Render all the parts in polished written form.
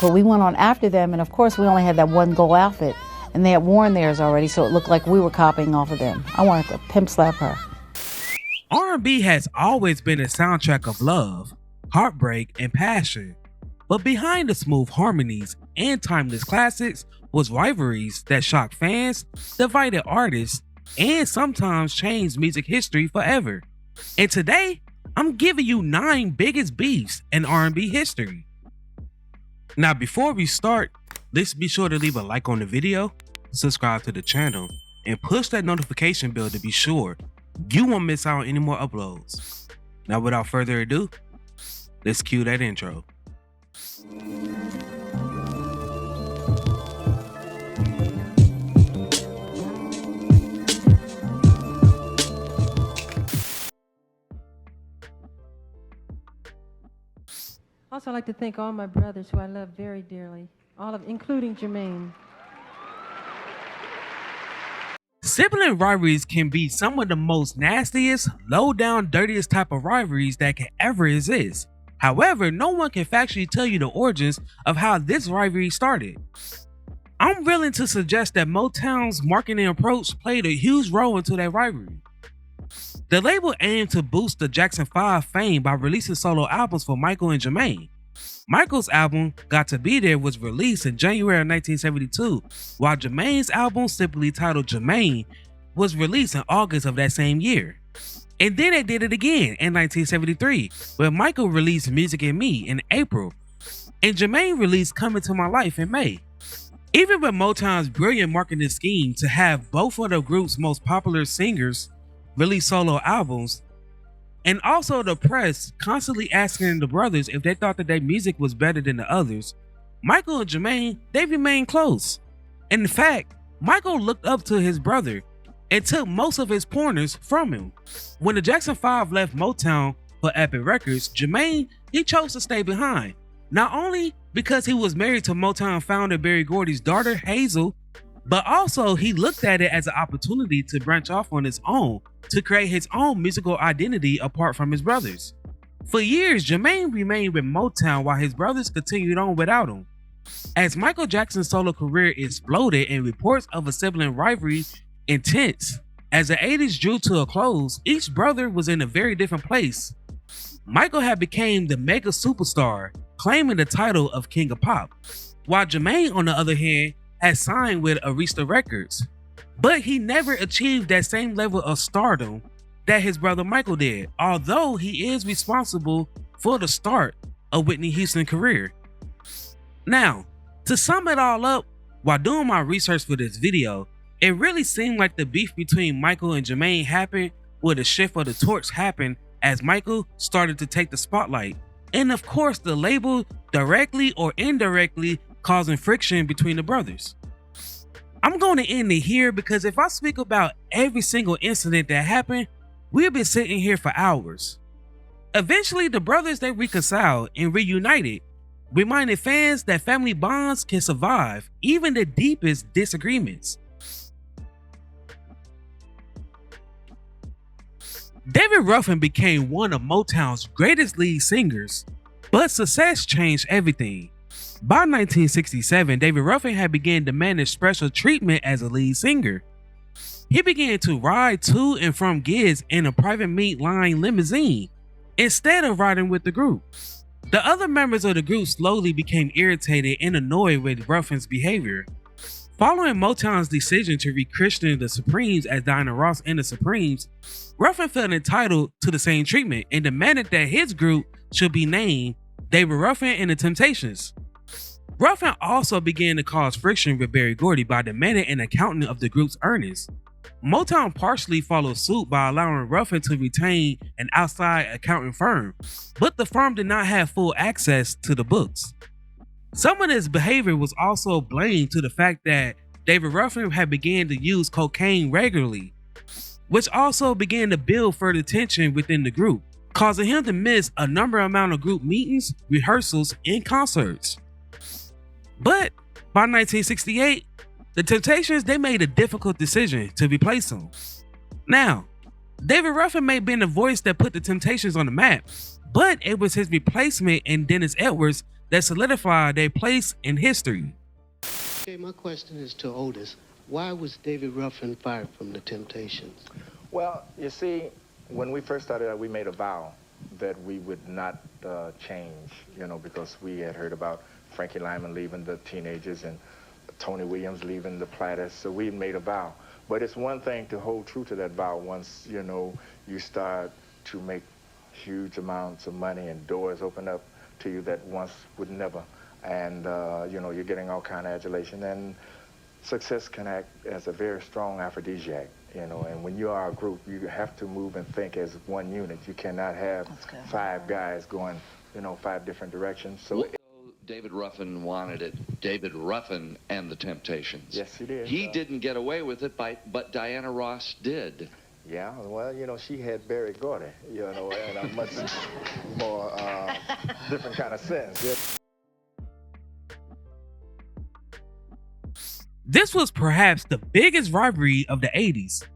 But we went on after them, and of course we only had that one gold outfit, and they had worn theirs already, so it looked like we were copying off of them. I wanted to pimp slap her. R&B has always been a soundtrack of love, heartbreak, and passion. But behind the smooth harmonies and timeless classics was rivalries that shocked fans, divided artists, and sometimes changed music history forever. And today, I'm giving you 9 biggest beefs in R&B history. Now before we start, let's be sure to leave a like on the video, subscribe to the channel, and push that notification bell to be sure you won't miss out on any more uploads. Now without further ado, let's cue that intro. Also, I'd like to thank all my brothers who I love very dearly, including Jermaine. Sibling rivalries can be some of the most nastiest, low-down, dirtiest type of rivalries that can ever exist. However, no one can factually tell you the origins of how this rivalry started. I'm willing to suggest that Motown's marketing approach played a huge role into that rivalry. The label aimed to boost the Jackson 5 fame by releasing solo albums for Michael and Jermaine. Michael's album, Got to Be There, was released in January of 1972, while Jermaine's album, simply titled Jermaine, was released in August of that same year. And then they did it again in 1973, where Michael released Music and Me in April, and Jermaine released Coming to My Life in May. Even with Motown's brilliant marketing scheme to have both of the group's most popular singers release solo albums, and also the press constantly asking the brothers if they thought that their music was better than the others, Michael and Jermaine, they remained close. In fact, Michael looked up to his brother and took most of his pointers from him. When the Jackson 5 left Motown for Epic Records, Jermaine, he chose to stay behind, not only because he was married to Motown founder Berry Gordy's daughter Hazel, but also he looked at it as an opportunity to branch off on his own, to create his own musical identity apart from his brothers. For years, Jermaine remained with Motown while his brothers continued on without him. As Michael Jackson's solo career exploded and reports of a sibling rivalry intense, as the 80s drew to a close, each brother was in a very different place. Michael had become the mega superstar, claiming the title of King of Pop, while Jermaine, on the other hand, had signed with Arista Records. But he never achieved that same level of stardom that his brother Michael did, although he is responsible for the start of Whitney Houston's career. Now, to sum it all up, while doing my research for this video, it really seemed like the beef between Michael and Jermaine happened where the shift of the torch happened as Michael started to take the spotlight, and of course the label directly or indirectly causing friction between the brothers. I'm going to end it here because if I speak about every single incident that happened, we'll be sitting here for hours. Eventually, the brothers, they reconciled and reunited, reminding fans that family bonds can survive even the deepest disagreements. David Ruffin became one of Motown's greatest lead singers, but success changed everything. By 1967, David Ruffin had begun to manage special treatment as a lead singer. He began to ride to and from gigs in a private meat line limousine instead of riding with the group. The other members of the group slowly became irritated and annoyed with Ruffin's behavior. Following Motown's decision to rechristen the Supremes as Diana Ross and the Supremes, Ruffin felt entitled to the same treatment and demanded that his group should be named David Ruffin and the Temptations. Ruffin also began to cause friction with Berry Gordy by demanding an accounting of the group's earnings. Motown partially followed suit by allowing Ruffin to retain an outside accounting firm, but the firm did not have full access to the books. Some of this behavior was also blamed to the fact that David Ruffin had begun to use cocaine regularly, which also began to build further tension within the group, causing him to miss a number amount of group meetings, rehearsals, and concerts. But by 1968, the Temptations, they made a difficult decision to replace him. Now, David Ruffin may have been the voice that put the Temptations on the map, but it was his replacement in Dennis Edwards that solidified their place in history. Okay, my question is to Otis. Why was David Ruffin fired from the Temptations? Well, you see, when we first started out, we made a vow that we would not change, because we had heard about Frankie Lyman leaving the Teenagers and Tony Williams leaving the Platters, so we made a vow. But it's one thing to hold true to that vow once, you start to make huge amounts of money and doors open up to you that once would never. And, you're getting all kind of adulation. And success can act as a very strong aphrodisiac, and when you are a group, you have to move and think as one unit. You cannot have 5 guys going, 5 different directions. So David Ruffin wanted it. David Ruffin and the Temptations. Yes, he did. He didn't get away with it, but Diana Ross did. Yeah, well, she had Berry Gordy, in a much more different kind of sense. Yeah. This was perhaps the biggest rivalry of the 80s.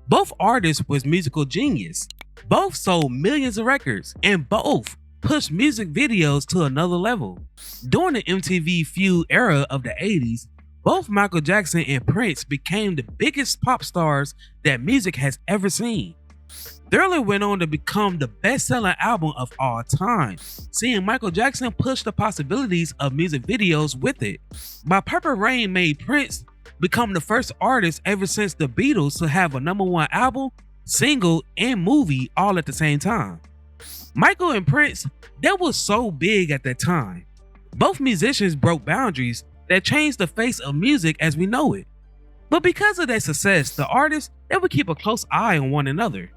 Both artists was musical genius. Both sold millions of records, and both pushed music videos to another level. During the MTV Feud era of the 80s, both Michael Jackson and Prince became the biggest pop stars that music has ever seen. Thriller went on to become the best-selling album of all time, seeing Michael Jackson push the possibilities of music videos with it. My Purple Rain made Prince become the first artist ever since the Beatles to have a #1 album, single, and movie all at the same time. Michael and Prince, they were so big at that time. Both musicians broke boundaries that changed the face of music as we know it. But because of their success, the artists, they would keep a close eye on one another.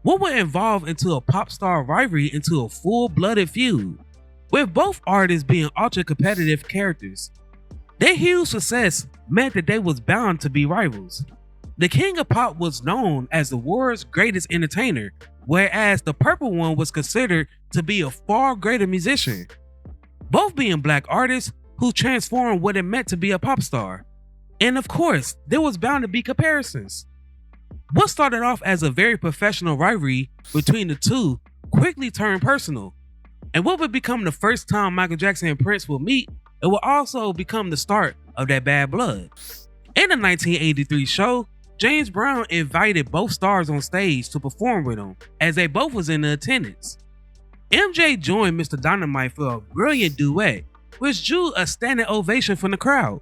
What would evolve into a pop star rivalry into a full-blooded feud, with both artists being ultra-competitive characters. Their huge success meant that they was bound to be rivals. The King of Pop was known as the world's greatest entertainer, whereas the Purple One was considered to be a far greater musician. Both being black artists who transformed what it meant to be a pop star. And of course, there was bound to be comparisons. What started off as a very professional rivalry between the two quickly turned personal. And what would become the first time Michael Jackson and Prince will meet, it will also become the start of that bad blood. In the 1983 show, James Brown invited both stars on stage to perform with him, as they both was in the attendance. MJ joined Mr. Dynamite for a brilliant duet, which drew a standing ovation from the crowd.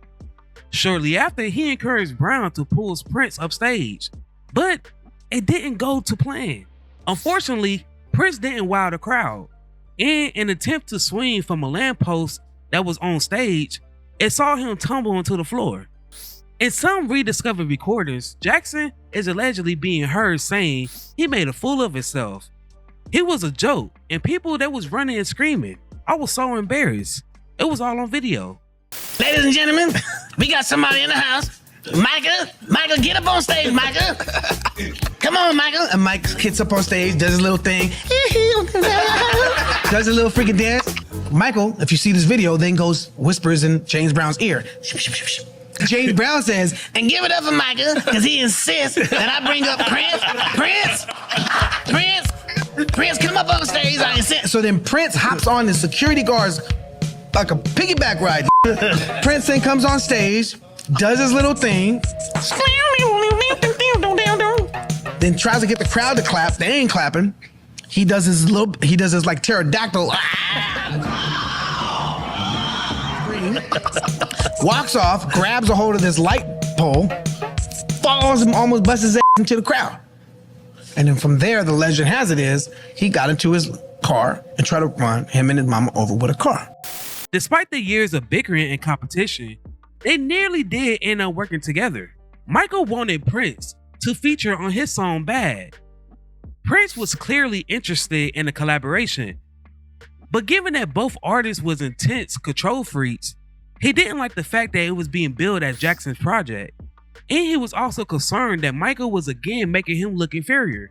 Shortly after, he encouraged Brown to pull Prince upstage, but it didn't go to plan. Unfortunately, Prince didn't wow the crowd. In an attempt to swing from a lamppost that was on stage, it saw him tumble onto the floor. In some rediscovered recordings, Jackson is allegedly being heard saying he made a fool of himself. He was a joke, and people that was running and screaming. I was so embarrassed. It was all on video. Ladies and gentlemen, we got somebody in the house. Michael, get up on stage, Michael. Come on, Michael. And Mike gets up on stage, does his little thing, does a little freaking dance. Michael, if you see this video, then goes, whispers in James Brown's ear. James Brown says, and give it up for Michael, because he insists that I bring up Prince, come up on stage, I insist. So then Prince hops on the security guards like a piggyback ride. Prince then comes on stage, does his little thing, then tries to get the crowd to clap. They ain't clapping. He does his like pterodactyl. Walks off, grabs a hold of this light pole, falls and almost busts his ass into the crowd. And then from there, the legend has it is, he got into his car and tried to run him and his mama over with a car. Despite the years of bickering and competition, they nearly did end up working together. Michael wanted Prince to feature on his song Bad. Prince was clearly interested in a collaboration, but given that both artists was intense control freaks, he didn't like the fact that it was being billed as Jackson's project. And he was also concerned that Michael was again making him look inferior.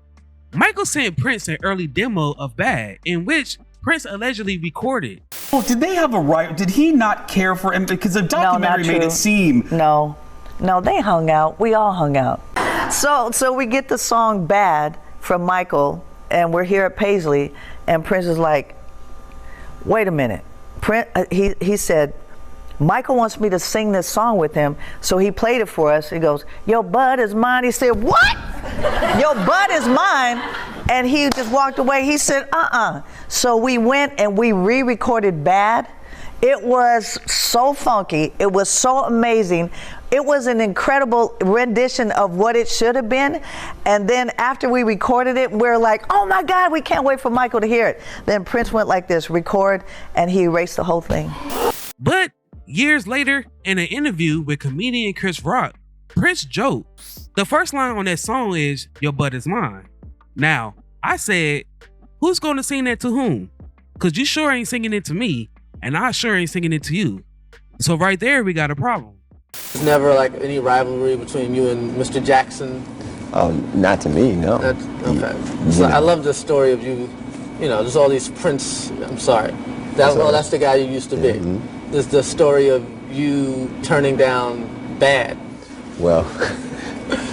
Michael sent Prince an early demo of Bad, in which Prince allegedly recorded. Well, did they have a right? Did he not care for him? Because the documentary made it seem. No, they hung out. We all hung out. So we get the song Bad from Michael, and we're here at Paisley, and Prince is like, wait a minute, he said, Michael wants me to sing this song with him, so he played it for us. He goes, your butt is mine. He said, what? Your butt is mine? And he just walked away. He said, So we went and we re-recorded Bad. It was so funky. It was so amazing. It was an incredible rendition of what it should have been. And then after we recorded it, we're like, oh my God, we can't wait for Michael to hear it. Then Prince went like this, record, and he erased the whole thing. But years later, in an interview with comedian Chris Rock, Prince joked, the first line on that song is, your butt is mine. Now, I said, who's going to sing that to whom? Because you sure ain't singing it to me, and I sure ain't singing it to you. So right there, we got a problem. There's never like any rivalry between you and Mr. Jackson? Not to me, no. Okay. So I love the story of you, there's all these Prince, I'm sorry. That's the guy you used to be. Mm-hmm. There's the story of you turning down Bad. Well,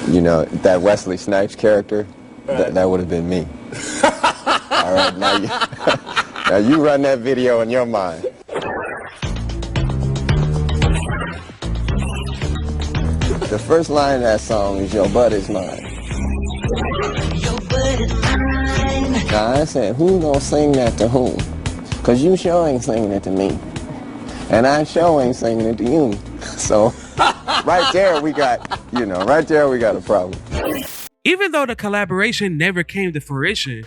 that Wesley Snipes character, right. that would have been me. All right, now you run that video in your mind. The first line of that song is, your butt is mine. Your butt is mine. Now I said, who gonna sing that to whom? Cause you sure ain't singing it to me. And I sure ain't singing it to you. So right there we got a problem. Even though the collaboration never came to fruition,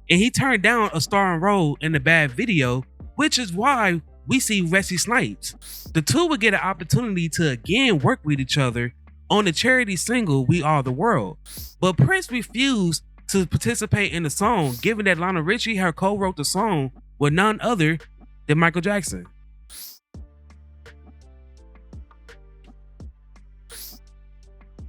and he turned down a starring role in the Bad video, which is why we see Wesley Snipes. The two would get an opportunity to again work with each other on the charity single We Are the World. But Prince refused to participate in the song, given that Lionel Richie had co-wrote the song with none other than Michael Jackson.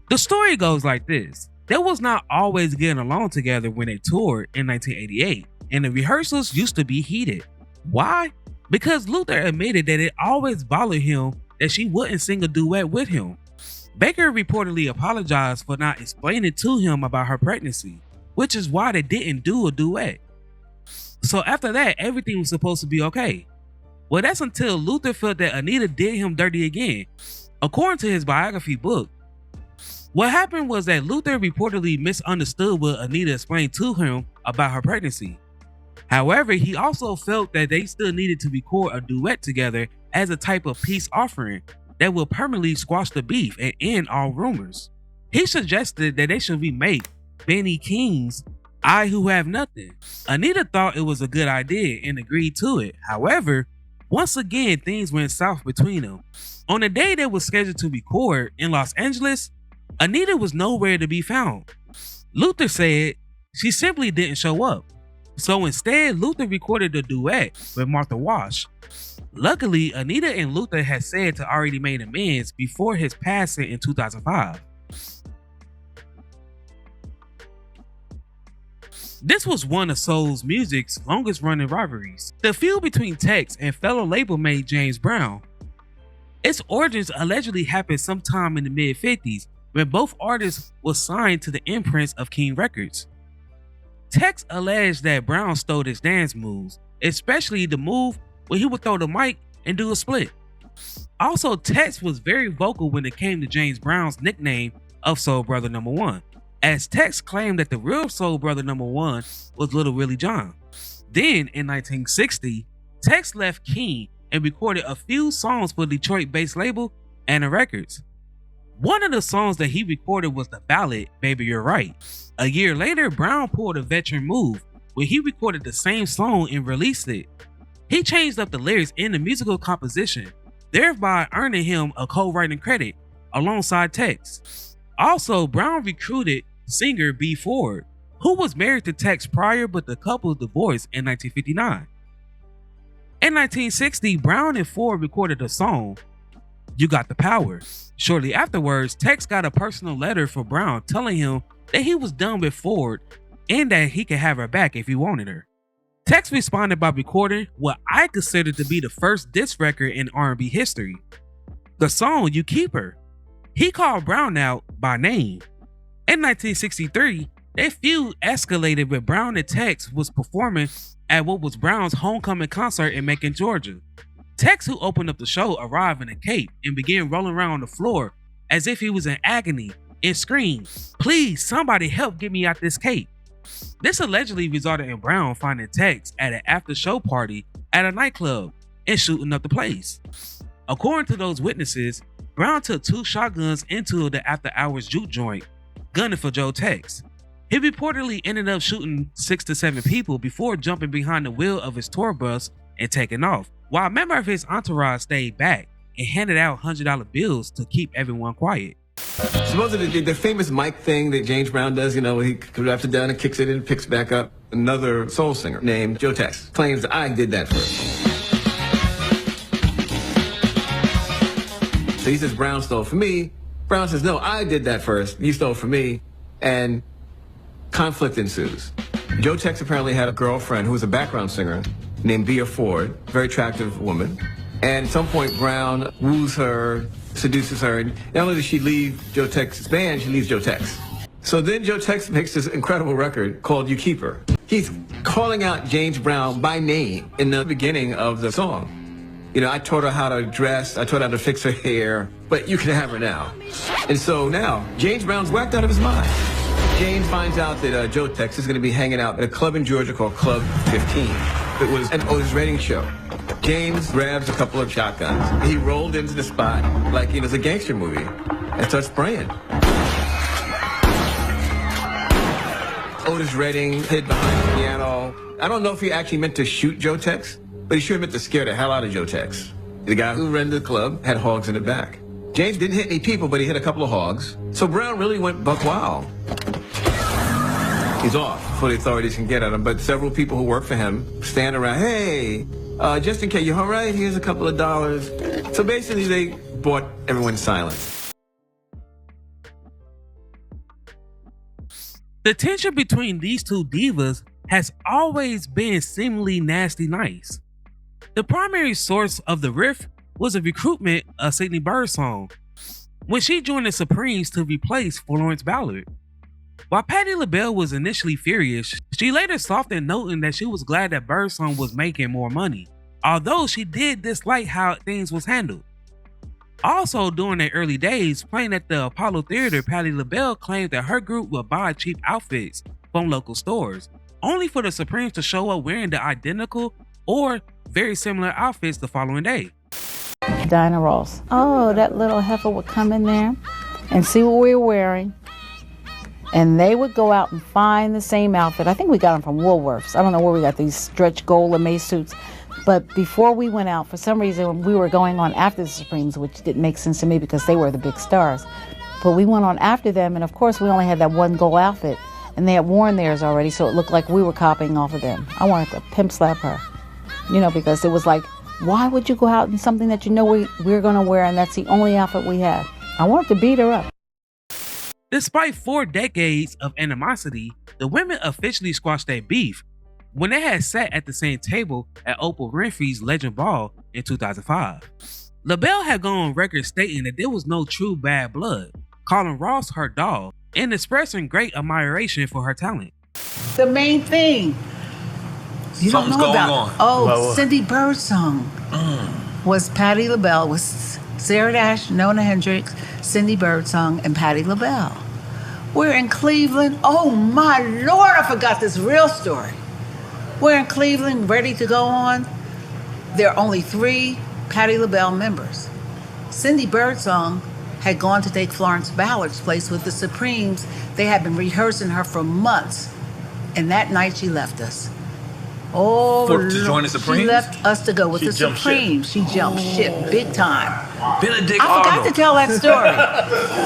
The story goes like this. They was not always getting along together when they toured in 1988, and the rehearsals used to be heated. Why? Because Luther admitted that it always bothered him that she wouldn't sing a duet with him. Baker reportedly apologized for not explaining to him about her pregnancy, which is why they didn't do a duet. So after that, everything was supposed to be okay. Well, that's until Luther felt that Anita did him dirty again. According to his biography book, what happened was that Luther reportedly misunderstood what Anita explained to him about her pregnancy. However, he also felt that they still needed to record a duet together as a type of peace offering that will permanently squash the beef and end all rumors. He suggested that they should remake Benny King's I Who Have Nothing. Anita thought it was a good idea and agreed to it. However, once again, things went south between them. On the day they were scheduled to record in Los Angeles, Anita was nowhere to be found. Luther said she simply didn't show up. So instead, Luther recorded a duet with Martha Wash. Luckily, Anita and Luther had said to already made amends before his passing in 2005. This was one of soul music's longest running rivalries. The feud between Tex and fellow label mate James Brown. Its origins allegedly happened sometime in the mid-50s when both artists were signed to the imprints of King Records. Tex alleged that Brown stole his dance moves, especially the move where he would throw the mic and do a split. Also, Tex was very vocal when it came to James Brown's nickname of Soul Brother No. 1, as Tex claimed that the real Soul Brother No. 1 was Little Willie John. Then, in 1960, Tex left King and recorded a few songs for Detroit-based label Anna Records. One of the songs that he recorded was the ballad Baby You're Right. A year later, Brown pulled a veteran move where he recorded the same song and released it. He changed up the lyrics in the musical composition, thereby earning him a co-writing credit alongside Tex. Also, Brown recruited singer B. Ford, who was married to Tex prior, but the couple divorced in 1959. In 1960, Brown and Ford recorded a song, You Got the Power. Shortly afterwards, Tex got a personal letter from Brown telling him that he was done with Ford and that he could have her back if he wanted her. Tex responded by recording what I consider to be the first diss record in R&B history, the song You Keep Her. He called Brown out by name. In 1963, their feud escalated when Brown and Tex was performing at what was Brown's homecoming concert in Macon, Georgia. Tex, who opened up the show, arrived in a cape and began rolling around on the floor as if he was in agony and screamed, "Please, somebody help get me out this cape." This allegedly resulted in Brown finding Tex at an after-show party at a nightclub and shooting up the place. According to those witnesses, Brown took 2 shotguns into the after-hours juke joint, gunning for Joe Tex. He reportedly ended up shooting 6 to 7 people before jumping behind the wheel of his tour bus and taking off, while a member of his entourage stayed back and handed out $100 bills to keep everyone quiet. Supposedly the famous mic thing that James Brown does, you know, he goes after down and kicks it and picks back up. Another soul singer named Joe Tex claims that I did that first. So he says Brown stole from me. Brown says, no, I did that first. You stole from me. And conflict ensues. Joe Tex apparently had a girlfriend who was a background singer named Bea Ford, very attractive woman. And at some point, Brown woos her, seduces her, and not only does she leave Joe Tex's band, she leaves Joe Tex. So then Joe Tex makes this incredible record called You Keep Her. He's calling out James Brown by name in the beginning of the song. You know, I taught her how to dress, I taught her how to fix her hair, but you can have her now. And so now, James Brown's whacked out of his mind. James finds out that Joe Tex is going to be hanging out at a club in Georgia called Club 15. It was an Otis Redding show. James grabs a couple of shotguns. He rolled into the spot like it was a gangster movie and starts spraying. Otis Redding hid behind the piano. I don't know if he actually meant to shoot Joe Tex, but he sure meant to scare the hell out of Joe Tex. The guy who ran the club had hogs in the back. James didn't hit any people, but he hit a couple of hogs. So Brown really went buck wild. He's off before the authorities can get at him, but several people who work for him stand around, hey, just in case, you all right? Here's a couple of dollars. So basically, they bought everyone's silence. The tension between these two divas has always been seemingly nasty nice. The primary source of the rift was a recruitment of Sydney Birdsong when she joined the Supremes to replace Florence Ballard. While Patti LaBelle was initially furious, she later softened, noting that she was glad that Birdsong was making more money, although she did dislike how things was handled. Also, during their early days playing at the Apollo Theater, Patti LaBelle claimed that her group would buy cheap outfits from local stores, only for the Supremes to show up wearing the identical or very similar outfits the following day. Diana Ross. Oh, that little heifer would come in there and see what we were wearing. And they would go out and find the same outfit. I think we got them from Woolworths. I don't know where we got these stretch gold lame suits. But before we went out, for some reason, we were going on after the Supremes, which didn't make sense to me because they were the big stars. But we went on after them, and of course, we only had that one gold outfit. And they had worn theirs already, so it looked like we were copying off of them. I wanted to pimp slap her, you know, because it was like, why would you go out in something that you know we're going to wear and that's the only outfit we have? I wanted to beat her up. Despite 4 decades of animosity, the women officially squashed their beef when they had sat at the same table at Oprah Winfrey's Legend Ball in 2005. LaBelle had gone on record stating that there was no true bad blood, calling Ross her dog, and expressing great admiration for her talent. The main thing you don't know about. Oh, Cindy Birdsong was Patti LaBelle, was Sarah Dash, Nona Hendricks, Cindy Birdsong, and Patti LaBelle. We're in Cleveland. Oh my Lord, I forgot this real story. We're in Cleveland, ready to go on. There are only 3 Patti LaBelle members. Cindy Birdsong had gone to take Florence Ballard's place with the Supremes. They had been rehearsing her for months. And that night she left us. Oh, to join the Supremes? She left us to go with the Supremes. She jumped ship big time. Benedict I forgot to tell that story.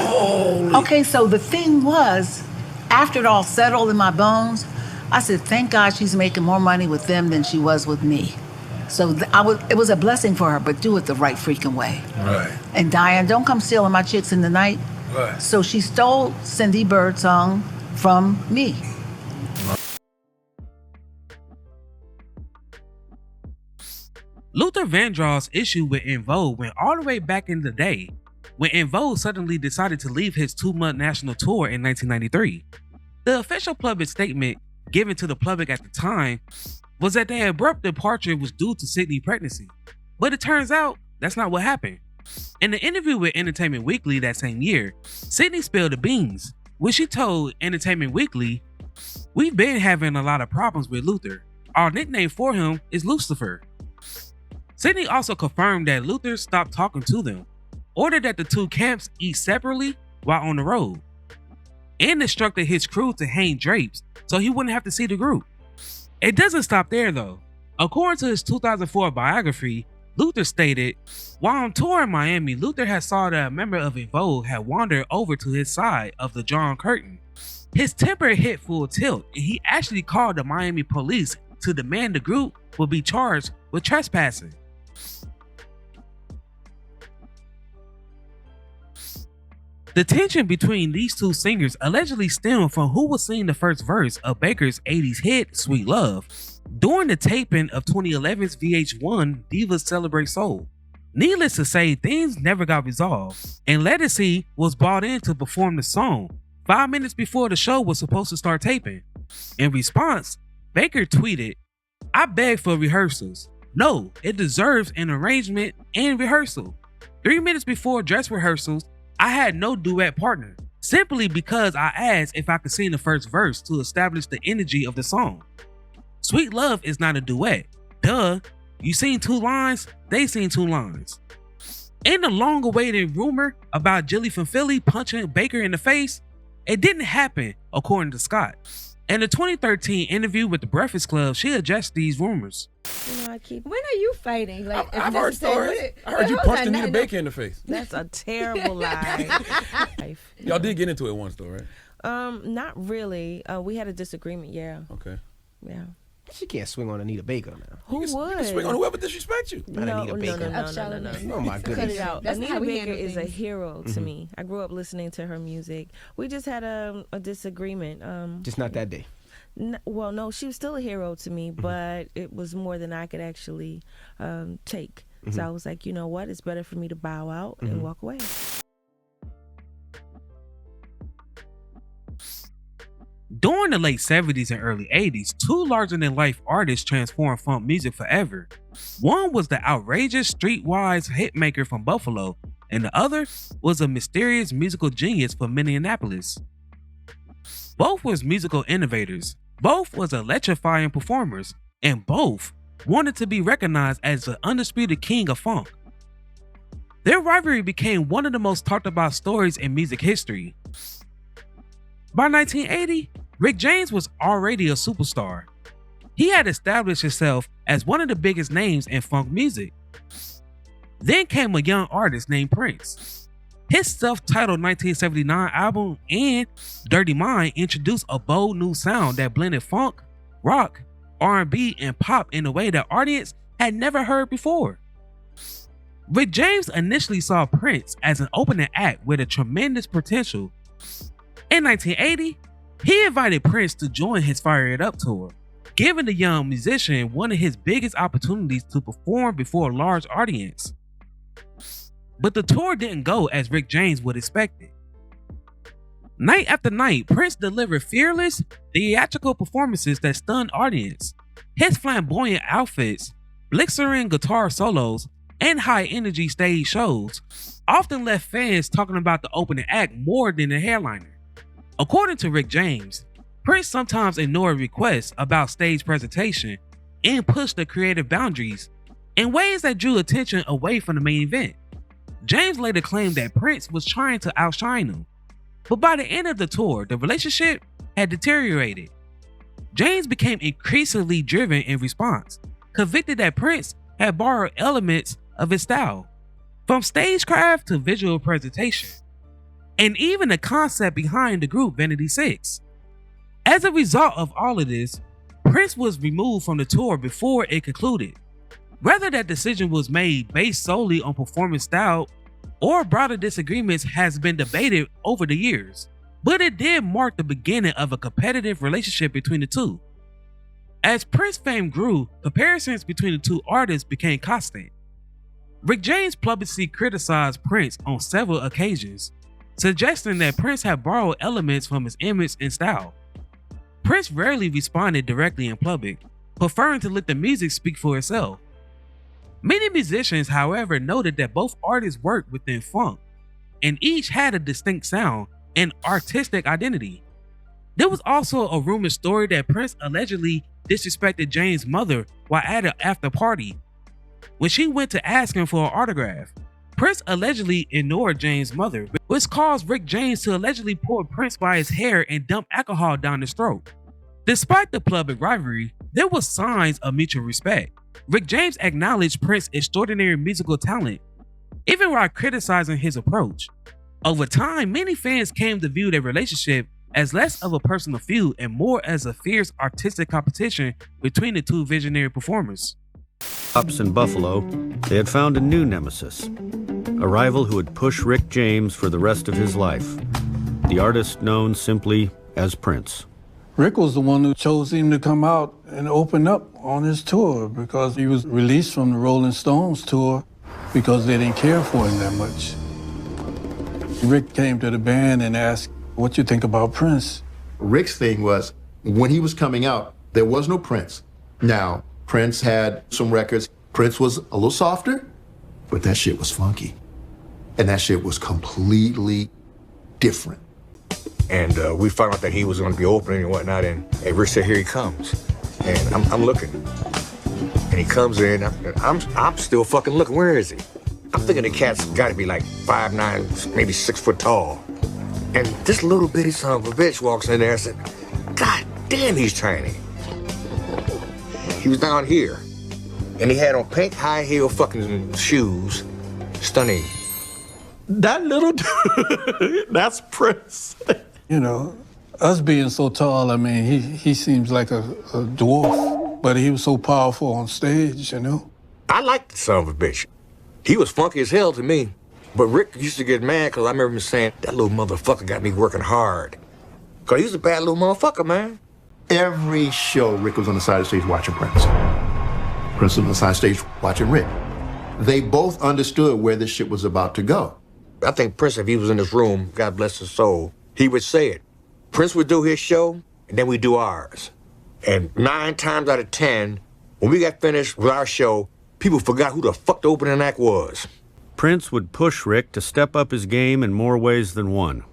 Holy. Okay, so the thing was, after it all settled in my bones, I said, thank God she's making more money with them than she was with me. So it was a blessing for her, but do it the right freaking way. Right. And Diane, don't come stealing my chicks in the night. Right. So she stole Cindy Birdsong from me. Luther Vandross' issue with En Vogue went all the way back in the day, when En Vogue suddenly decided to leave his 2-month national tour in 1993. The official public statement given to the public at the time was that their abrupt departure was due to Sydney's pregnancy. But it turns out that's not what happened. In an interview with Entertainment Weekly that same year, Sydney spilled the beans when she told Entertainment Weekly, "We've been having a lot of problems with Luther. Our nickname for him is Lucifer." Sydney also confirmed that Luther stopped talking to them, ordered that the two camps eat separately while on the road, and instructed his crew to hang drapes so he wouldn't have to see the group. It doesn't stop there though. According to his 2004 biography, Luther stated, "While on tour in Miami, Luther had saw that a member of Vogue had wandered over to his side of the drawn curtain. His temper hit full tilt, and he actually called the Miami police to demand the group would be charged with trespassing." The tension between these two singers allegedly stemmed from who was singing the first verse of Baker's 80s hit, Sweet Love, during the taping of 2011's VH1 Divas Celebrate Soul. Needless to say, things never got resolved, and Ledisi was brought in to perform the song 5 minutes before the show was supposed to start taping. In response, Baker tweeted, "I beg for rehearsals. No, it deserves an arrangement and rehearsal. 3 minutes before dress rehearsals, I had no duet partner, simply because I asked if I could sing the first verse to establish the energy of the song. Sweet Love is not a duet. Duh. You sing 2 lines, they sing 2 lines." And the long-awaited rumor about Jilly from Philly punching Baker in the face, it didn't happen, according to Scott. In a 2013 interview with the Breakfast Club, she addressed these rumors. When are you fighting? Like, I've heard stories. I heard you punched Anita Baker in the face. That's a terrible lie. Y'all did get into it once though, right? Not really. We had a disagreement, yeah. Okay. Yeah. She can't swing on Anita Baker now. Who would? You can swing on whoever disrespects you. Not Anita Baker. No. Oh my goodness. Cut it out. That's Anita how we Baker handle is a things. hero to me. I grew up listening to her music. We just had a disagreement. Just not that day. Well, no, she was still a hero to me, but it was more than I could actually take. So I was like, you know what? It's better for me to bow out and walk away. During the late 70s and early 80s, 2 larger-than-life artists transformed funk music forever. One was the outrageous streetwise hitmaker from Buffalo, and the other was a mysterious musical genius from Minneapolis. Both was musical innovators, both was electrifying performers, and both wanted to be recognized as the undisputed king of funk. Their rivalry became one of the most talked about stories in music history. By 1980, Rick James was already a superstar. He had established himself as one of the biggest names in funk music. Then came a young artist named Prince. His self-titled 1979 album and Dirty Mind introduced a bold new sound that blended funk, rock, R&B, and pop in a way that audience had never heard before. Rick James initially saw Prince as an opening act with a tremendous potential. In 1980, he invited Prince to join his Fire It Up tour, giving the young musician one of his biggest opportunities to perform before a large audience. But the tour didn't go as Rick James would expect it. Night after night, Prince delivered fearless, theatrical performances that stunned audience. His flamboyant outfits, blistering guitar solos, and high-energy stage shows often left fans talking about the opening act more than the headliner. According to Rick James, Prince sometimes ignored requests about stage presentation and pushed the creative boundaries in ways that drew attention away from the main event. James later claimed that Prince was trying to outshine him, but by the end of the tour, the relationship had deteriorated. James became increasingly driven in response, convicted that Prince had borrowed elements of his style, from stagecraft to visual presentation, and even the concept behind the group Vanity 6. As a result of all of this, Prince was removed from the tour before it concluded. Whether that decision was made based solely on performance style or broader disagreements has been debated over the years, but it did mark the beginning of a competitive relationship between the two. As Prince fame grew, comparisons between the two artists became constant. Rick James publicly criticized Prince on several occasions, suggesting that Prince had borrowed elements from his image and style. Prince rarely responded directly in public, preferring to let the music speak for itself. Many musicians, however, noted that both artists worked within funk, and each had a distinct sound and artistic identity. There was also a rumored story that Prince allegedly disrespected James' mother while at an after party when she went to ask him for an autograph. Prince allegedly ignored James' mother, which caused Rick James to allegedly pull Prince by his hair and dump alcohol down his throat. Despite the public rivalry, there were signs of mutual respect. Rick James acknowledged Prince's extraordinary musical talent, even while criticizing his approach. Over time, many fans came to view their relationship as less of a personal feud and more as a fierce artistic competition between the two visionary performers. Ups in Buffalo, they had found a new nemesis, a rival who would push Rick James for the rest of his life, the artist known simply as Prince. Rick was the one who chose him to come out and open up on his tour because he was released from the Rolling Stones tour because they didn't care for him that much. Rick came to the band and asked, "What you think about Prince?" Rick's thing was, when he was coming out, there was no Prince. Now, Prince had some records. Prince was a little softer, but that shit was funky. And that shit was completely different. And we found out that he was going to be opening and whatnot, and hey, Rick said, "Here he comes." And I'm looking, and he comes in. I'm still fucking looking. Where is he? I'm thinking the cat's got to be like 5'9", maybe 6 foot tall. And this little bitty son of a bitch walks in there and said, "God damn, he's tiny." He was down here, and he had on pink high heel fucking shoes. Stunning. That little dude, that's Prince. You know, us being so tall, I mean, he seems like a dwarf, but he was so powerful on stage, you know? I liked the son of a bitch. He was funky as hell to me. But Rick used to get mad because I remember him saying, "That little motherfucker got me working hard." Because he was a bad little motherfucker, man. Every show, Rick was on the side of the stage watching Prince. Prince was on the side of the stage watching Rick. They both understood where this shit was about to go. I think Prince, if he was in this room, God bless his soul, he would say it. Prince would do his show, and then we do ours. And 9 times out of 10, when we got finished with our show, people forgot who the fuck the opening act was. Prince would push Rick to step up his game in more ways than one.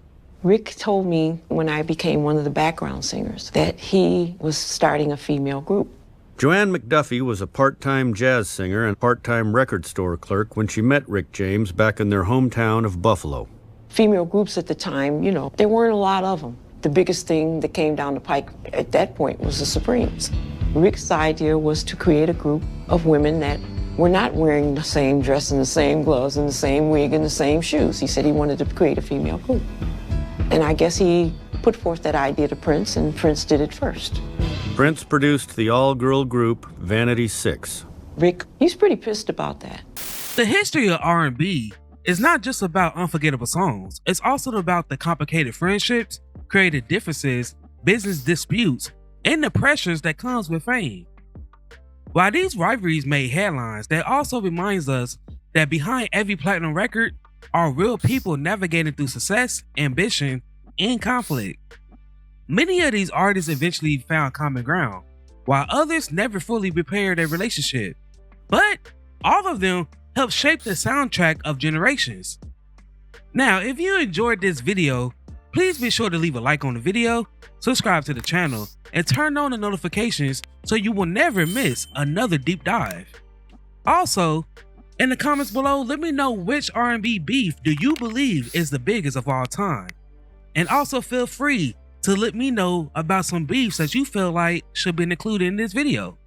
Rick told me when I became one of the background singers that he was starting a female group. Joanne McDuffie was a part-time jazz singer and part-time record store clerk when she met Rick James back in their hometown of Buffalo. Female groups at the time, you know, there weren't a lot of them. The biggest thing that came down the pike at that point was the Supremes. Rick's idea was to create a group of women that were not wearing the same dress and the same gloves and the same wig and the same shoes. He said he wanted to create a female group. And I guess he put forth that idea to Prince, and Prince did it first. Prince produced the all-girl group Vanity 6. Rick, he's pretty pissed about that. The history of R&B is not just about unforgettable songs. It's also about the complicated friendships, creative differences, business disputes, and the pressures that comes with fame. While these rivalries made headlines, that also reminds us that behind every platinum record are real people navigating through success, ambition, and conflict. Many of these artists eventually found common ground, while others never fully repaired their relationship. But all of them helped shape the soundtrack of generations. Now, if you enjoyed this video, please be sure to leave a like on the video, subscribe to the channel, and turn on the notifications so you will never miss another deep dive. Also, in the comments below, let me know which R&B beef do you believe is the biggest of all time. And also feel free to let me know about some beefs that you feel like should be included in this video.